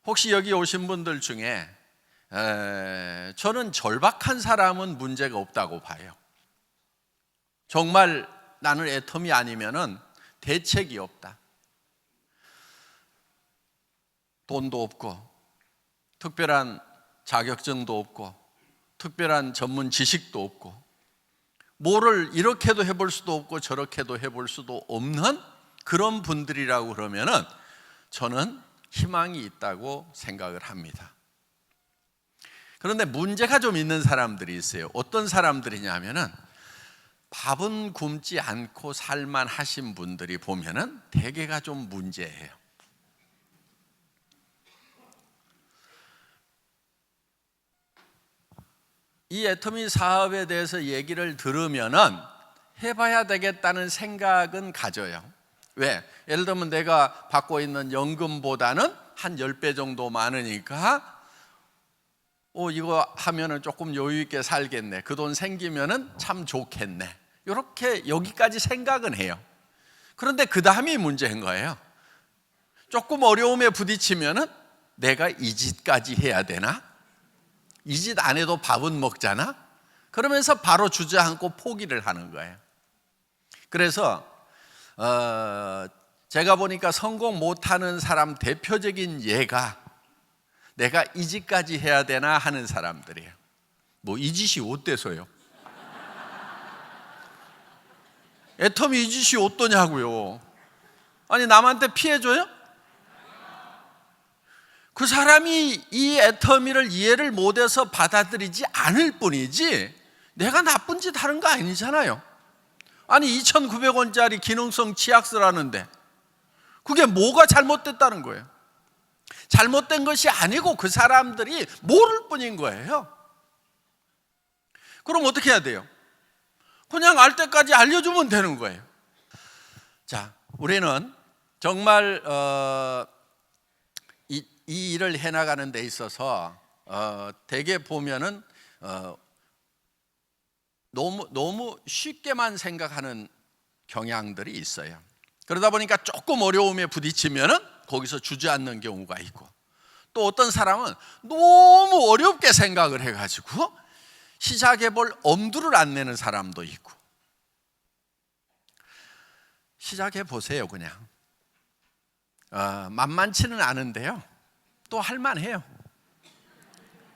혹시 여기 오신 분들 중에 저는 절박한 사람은 문제가 없다고 봐요. 정말 나는 애텀이 아니면은 대책이 없다. 돈도 없고 특별한 자격증도 없고 특별한 전문 지식도 없고 뭐를 이렇게도 해볼 수도 없고 저렇게도 해볼 수도 없는 그런 분들이라고 그러면은 저는 희망이 있다고 생각을 합니다. 그런데 문제가 좀 있는 사람들이 있어요. 어떤 사람들이냐면은 밥은 굶지 않고 살만 하신 분들이 보면은 대개가 좀 문제예요. 이 애터미 사업에 대해서 얘기를 들으면은 해봐야 되겠다는 생각은 가져요. 왜? 예를 들면 내가 받고 있는 연금보다는 한 10배 정도 많으니까 이거 하면은 조금 여유 있게 살겠네. 그 돈 생기면은 참 좋겠네. 이렇게 여기까지 생각은 해요. 그런데 그 다음이 문제인 거예요. 조금 어려움에 부딪히면은 내가 이 짓까지 해야 되나? 이 짓 안 해도 밥은 먹잖아? 그러면서 바로 주저앉고 포기를 하는 거예요. 그래서 제가 보니까 성공 못하는 사람 대표적인 예가 내가 이 짓까지 해야 되나 하는 사람들이에요. 뭐 이 짓이 어때서요? 애텀이 이 짓이 어떠냐고요? 아니 남한테 피해줘요? 그 사람이 이 애터미를 이해를 못해서 받아들이지 않을 뿐이지 내가 나쁜 짓 하는 거 아니잖아요. 아니 2,900원짜리 기능성 치약스라는데 그게 뭐가 잘못됐다는 거예요? 잘못된 것이 아니고 그 사람들이 모를 뿐인 거예요. 그럼 어떻게 해야 돼요? 그냥 알 때까지 알려주면 되는 거예요. 자, 우리는 정말 이 일을 해나가는 데 있어서 대개 보면은 너무 쉽게만 생각하는 경향들이 있어요. 그러다 보니까 조금 어려움에 부딪히면은 거기서 주저앉는 경우가 있고, 또 어떤 사람은 너무 어렵게 생각을 해가지고 시작해볼 엄두를 안 내는 사람도 있고. 시작해보세요. 그냥 만만치는 않은데요, 또 할만해요.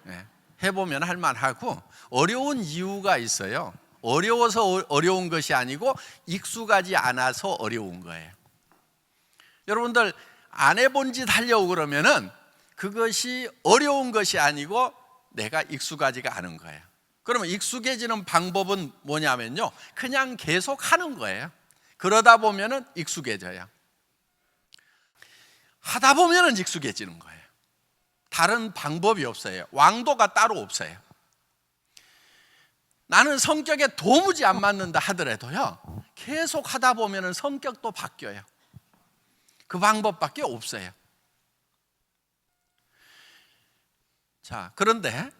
네, 해보면 할만하고, 어려운 이유가 있어요. 어려워서 어려운 것이 아니고 익숙하지 않아서 어려운 거예요. 여러분들 안 해본 짓 하려고 그러면은 그것이 어려운 것이 아니고 내가 익숙하지가 않은 거예요. 그러면 익숙해지는 방법은 뭐냐면요, 그냥 계속 하는 거예요. 그러다 보면은 익숙해져요. 하다 보면은 익숙해지는 거예요. 다른 방법이 없어요. 왕도가 따로 없어요. 나는 성격에 도무지 안 맞는다 하더라도요, 계속 하다 보면은 성격도 바뀌어요. 그 방법밖에 없어요. 자, 그런데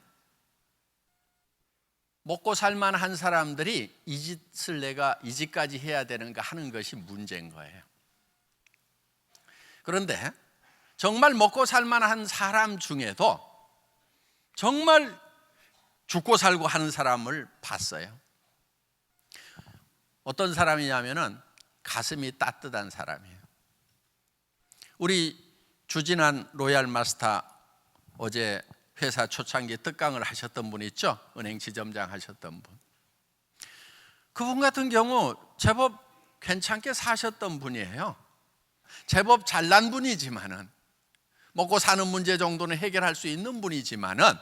먹고 살만한 사람들이 이 짓을 내가 이 짓까지 해야 되는가 하는 것이 문제인 거예요. 그런데 정말 먹고 살만한 사람 중에도 정말 죽고 살고 하는 사람을 봤어요. 어떤 사람이냐면은 가슴이 따뜻한 사람이에요. 우리 주진한 로얄 마스터 어제 회사 초창기 특강을 하셨던 분 있죠? 은행 지점장 하셨던 분. 그분 같은 경우 제법 괜찮게 사셨던 분이에요. 제법 잘난 분이지만은, 먹고 사는 문제 정도는 해결할 수 있는 분이지만은,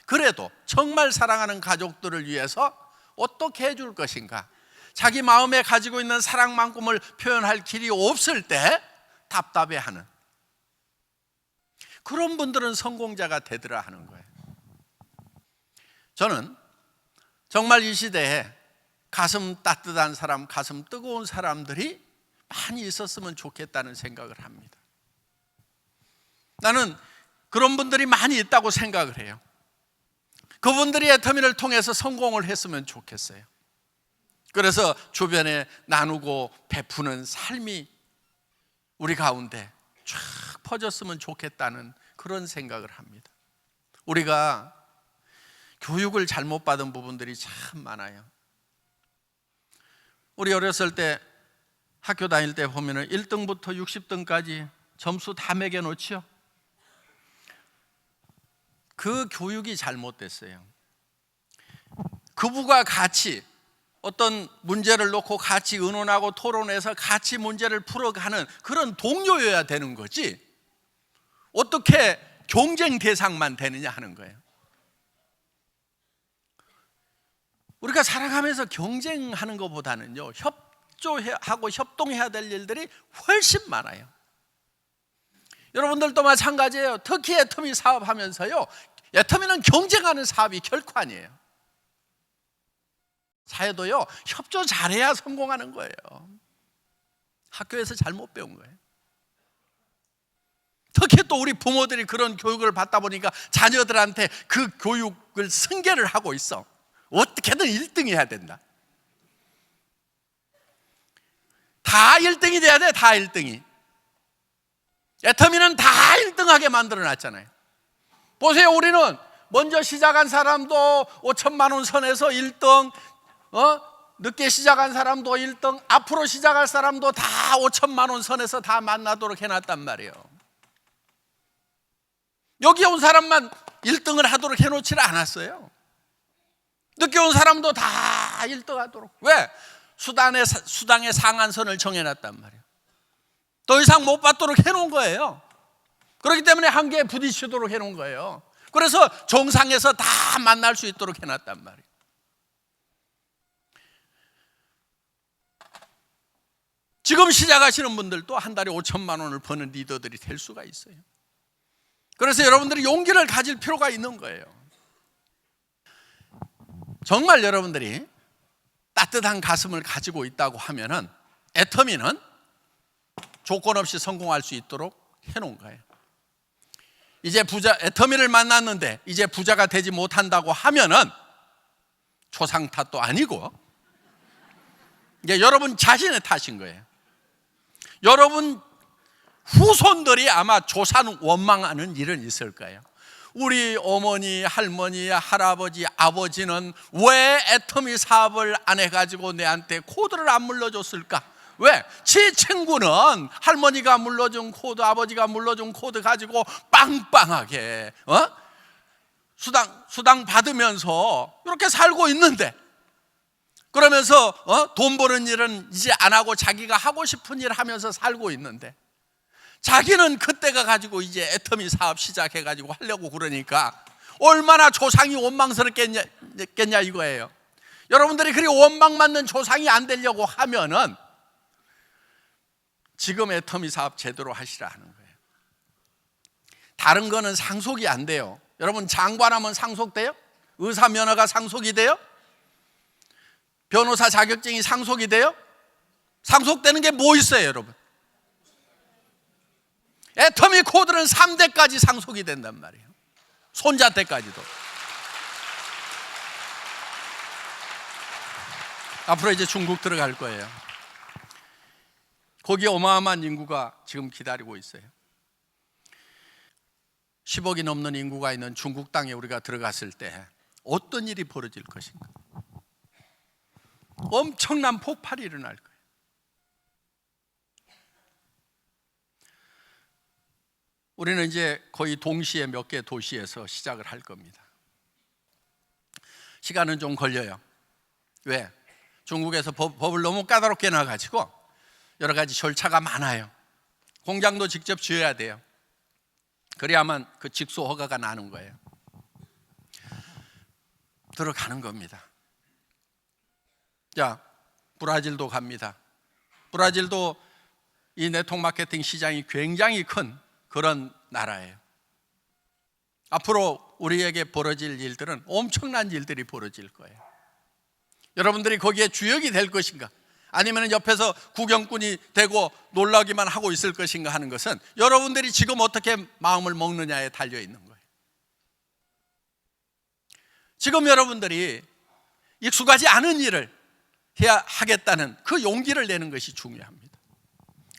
그래도 정말 사랑하는 가족들을 위해서 어떻게 해줄 것인가, 자기 마음에 가지고 있는 사랑만큼을 표현할 길이 없을 때 답답해하는 그런 분들은 성공자가 되더라 하는 거예요. 저는 정말 이 시대에 가슴 따뜻한 사람, 가슴 뜨거운 사람들이 많이 있었으면 좋겠다는 생각을 합니다. 나는 그런 분들이 많이 있다고 생각을 해요. 그분들이 애터미를 통해서 성공을 했으면 좋겠어요. 그래서 주변에 나누고 베푸는 삶이 우리 가운데 쫙 퍼졌으면 좋겠다는 그런 생각을 합니다. 우리가 교육을 잘못 받은 부분들이 참 많아요. 우리 어렸을 때 학교 다닐 때 보면은 1등부터 60등까지 점수 다 매겨놓지요. 그 교육이 잘못됐어요. 그부가 같이 어떤 문제를 놓고 같이 의논하고 토론해서 같이 문제를 풀어가는 그런 동료여야 되는 거지, 어떻게 경쟁 대상만 되느냐 하는 거예요. 우리가 살아가면서 경쟁하는 것보다는요, 협조하고 협동해야 될 일들이 훨씬 많아요. 여러분들도 마찬가지예요. 특히 애터미 사업하면서요, 애터미는 경쟁하는 사업이 결코 아니에요. 사회도요, 협조 잘해야 성공하는 거예요. 학교에서 잘못 배운 거예요. 특히 또 우리 부모들이 그런 교육을 받다 보니까 자녀들한테 그 교육을 승계를 하고 있어. 어떻게든 1등이 해야 된다. 다 1등이 돼야 돼. 다 1등이. 애터미는 다 1등하게 만들어 놨잖아요. 보세요. 우리는 먼저 시작한 사람도 5천만 원 선에서 1등, 늦게 시작한 사람도 1등, 앞으로 시작할 사람도 다 5천만 원 선에서 다 만나도록 해놨단 말이에요. 여기 온 사람만 1등을 하도록 해놓지를 않았어요. 늦게 온 사람도 다 1등 하도록. 왜? 수당의 상한선을 정해놨단 말이에요. 더 이상 못 받도록 해놓은 거예요. 그렇기 때문에 한계에 부딪히도록 해놓은 거예요. 그래서 정상에서 다 만날 수 있도록 해놨단 말이에요. 지금 시작하시는 분들도 한 달에 5천만 원을 버는 리더들이 될 수가 있어요. 그래서 여러분들이 용기를 가질 필요가 있는 거예요. 정말 여러분들이 따뜻한 가슴을 가지고 있다고 하면은 애터미는 조건 없이 성공할 수 있도록 해놓은 거예요. 이제 애터미를 만났는데 이제 부자가 되지 못한다고 하면은 초상 탓도 아니고 이게 여러분 자신의 탓인 거예요. 여러분 후손들이 아마 조산 원망하는 일은 있을 거예요. 우리 어머니, 할머니, 할아버지, 아버지는 왜 애터미 사업을 안 해가지고 내한테 코드를 안 물려줬을까? 왜? 제 친구는 할머니가 물려준 코드, 아버지가 물려준 코드 가지고 빵빵하게 수당 받으면서 이렇게 살고 있는데, 그러면서 돈 버는 일은 이제 안 하고 자기가 하고 싶은 일 하면서 살고 있는데, 자기는 그때가 가지고 이제 애터미 사업 시작해가지고 하려고 그러니까 얼마나 조상이 원망스럽겠냐 이거예요. 여러분들이 그리 원망받는 조상이 안 되려고 하면은 지금 애터미 사업 제대로 하시라 하는 거예요. 다른 거는 상속이 안 돼요. 여러분, 장관하면 상속돼요? 의사 면허가 상속이 돼요? 변호사 자격증이 상속이 돼요? 상속되는 게 뭐 있어요, 여러분? 애터미 코드는 3대까지 상속이 된단 말이에요. 손자 때까지도. 앞으로 이제 중국 들어갈 거예요. 거기에 어마어마한 인구가 지금 기다리고 있어요. 10억이 넘는 인구가 있는 중국 땅에 우리가 들어갔을 때 어떤 일이 벌어질 것인가? 엄청난 폭발이 일어날 거예요. 우리는 이제 거의 동시에 몇 개 도시에서 시작을 할 겁니다. 시간은 좀 걸려요. 왜? 중국에서 법을 너무 까다롭게 놔가지고 여러 가지 절차가 많아요. 공장도 직접 지어야 돼요. 그래야만 그 직소 허가가 나는 거예요. 들어가는 겁니다. 자, 브라질도 갑니다. 브라질도 이 네트워크 마케팅 시장이 굉장히 큰 그런 나라예요. 앞으로 우리에게 벌어질 일들은 엄청난 일들이 벌어질 거예요. 여러분들이 거기에 주역이 될 것인가, 아니면 옆에서 구경꾼이 되고 놀라기만 하고 있을 것인가 하는 것은 여러분들이 지금 어떻게 마음을 먹느냐에 달려 있는 거예요. 지금 여러분들이 익숙하지 않은 일을 해야 하겠다는 그 용기를 내는 것이 중요합니다.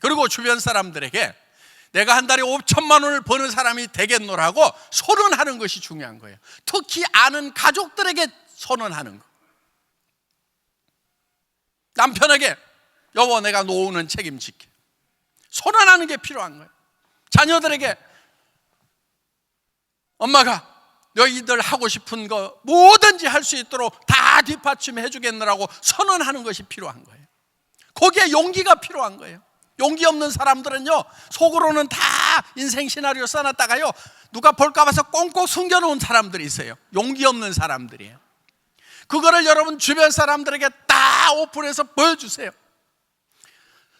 그리고 주변 사람들에게 내가 한 달에 5천만 원을 버는 사람이 되겠노라고 선언하는 것이 중요한 거예요. 특히 아는 가족들에게 선언하는 거. 남편에게 여보 내가 노후는 책임질게. 선언하는 게 필요한 거예요. 자녀들에게 엄마가 너희들 하고 싶은 거 뭐든지 할 수 있도록 다 뒷받침해 주겠느라고 선언하는 것이 필요한 거예요. 거기에 용기가 필요한 거예요. 용기 없는 사람들은요, 속으로는 다 인생 시나리오 써놨다가요, 누가 볼까 봐서 꽁꽁 숨겨놓은 사람들이 있어요. 용기 없는 사람들이에요. 그거를 여러분 주변 사람들에게 다 오픈해서 보여주세요.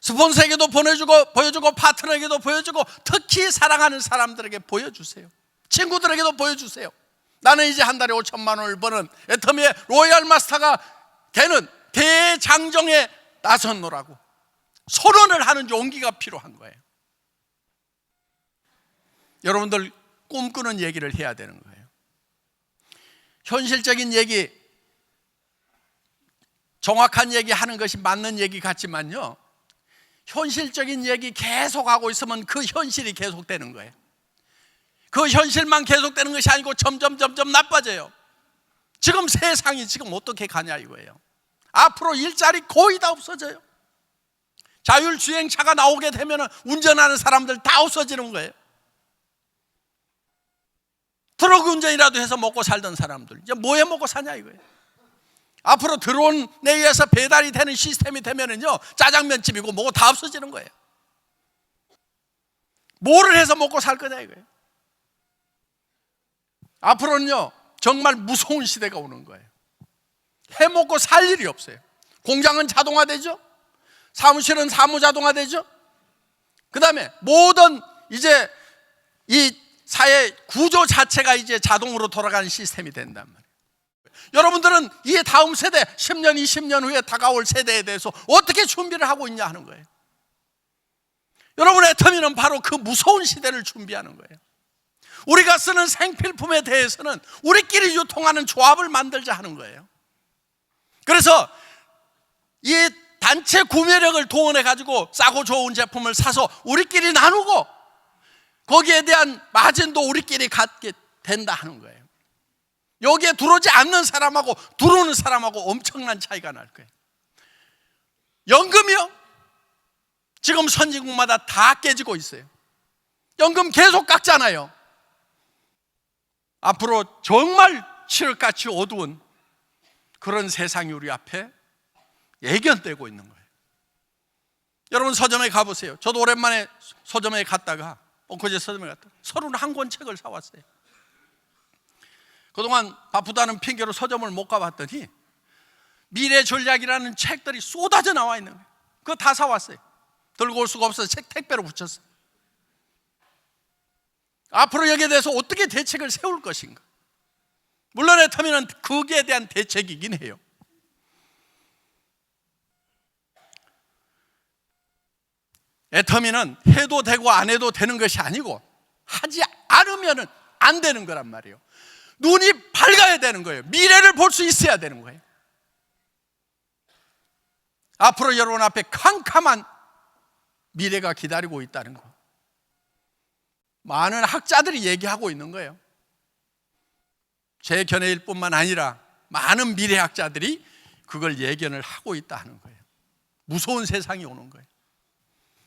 스폰서에게도 보여주고 파트너에게도 보여주고 특히 사랑하는 사람들에게 보여주세요. 친구들에게도 보여주세요. 나는 이제 한 달에 5천만 원을 버는 애터미의 로얄 마스터가 되는 대장정에 나섰노라고 선언을 하는 용기가 필요한 거예요. 여러분들 꿈꾸는 얘기를 해야 되는 거예요. 현실적인 얘기, 정확한 얘기 하는 것이 맞는 얘기 같지만요, 현실적인 얘기 계속하고 있으면 그 현실이 계속되는 거예요. 그 현실만 계속되는 것이 아니고 점점 나빠져요. 지금 세상이 지금 어떻게 가냐 이거예요. 앞으로 일자리 거의 다 없어져요. 자율주행차가 나오게 되면 운전하는 사람들 다 없어지는 거예요. 트럭 운전이라도 해서 먹고 살던 사람들 이제 뭐해 먹고 사냐 이거예요. 앞으로 드론 내에서 배달이 되는 시스템이 되면은요, 짜장면집이고 뭐고 다 없어지는 거예요. 뭐를 해서 먹고 살 거냐 이거예요. 앞으로는요 정말 무서운 시대가 오는 거예요. 해먹고 살 일이 없어요. 공장은 자동화되죠. 사무실은 사무자동화되죠. 그 다음에 모든 이제 이 사회 구조 자체가 이제 자동으로 돌아가는 시스템이 된단 말이에요. 여러분들은 이 다음 세대 10년 20년 후에 다가올 세대에 대해서 어떻게 준비를 하고 있냐 하는 거예요. 여러분의 애터미는 바로 그 무서운 시대를 준비하는 거예요. 우리가 쓰는 생필품에 대해서는 우리끼리 유통하는 조합을 만들자 하는 거예요. 그래서 이 단체 구매력을 동원해 가지고 싸고 좋은 제품을 사서 우리끼리 나누고 거기에 대한 마진도 우리끼리 갖게 된다 하는 거예요. 여기에 들어오지 않는 사람하고 들어오는 사람하고 엄청난 차이가 날 거예요. 연금이요, 지금 선진국마다 다 깨지고 있어요. 연금 계속 깎잖아요. 앞으로 정말 칠흑같이 어두운 그런 세상이 우리 앞에 예견되고 있는 거예요. 여러분 서점에 가보세요. 저도 오랜만에 서점에 갔다가 엊그제 서점에 갔다가 31권 책을 사왔어요. 그동안 바쁘다는 핑계로 서점을 못 가봤더니 미래 전략이라는 책들이 쏟아져 나와 있는 거예요. 그거 다 사왔어요. 들고 올 수가 없어서 책 택배로 붙였어요. 앞으로 여기에 대해서 어떻게 대책을 세울 것인가. 물론 애터미는 거기에 대한 대책이긴 해요. 애터미는 해도 되고 안 해도 되는 것이 아니고 하지 않으면 안 되는 거란 말이에요. 눈이 밝아야 되는 거예요. 미래를 볼 수 있어야 되는 거예요. 앞으로 여러분 앞에 캄캄한 미래가 기다리고 있다는 거, 많은 학자들이 얘기하고 있는 거예요. 제 견해일 뿐만 아니라 많은 미래학자들이 그걸 예견을 하고 있다 하는 거예요. 무서운 세상이 오는 거예요.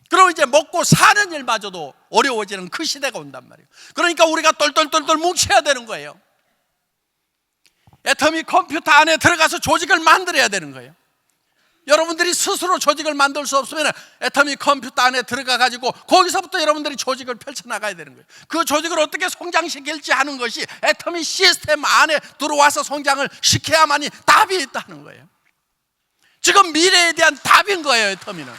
그럼 이제 먹고 사는 일마저도 어려워지는 그 시대가 온단 말이에요. 그러니까 우리가 똘똘똘똘 뭉쳐야 되는 거예요. 애터미 컴퓨터 안에 들어가서 조직을 만들어야 되는 거예요. 여러분들이 스스로 조직을 만들 수 없으면 애터미 컴퓨터 안에 들어가 가지고 거기서부터 여러분들이 조직을 펼쳐나가야 되는 거예요. 그 조직을 어떻게 성장시킬지 하는 것이 애터미 시스템 안에 들어와서 성장을 시켜야만이 답이 있다는 거예요. 지금 미래에 대한 답인 거예요, 애터미는.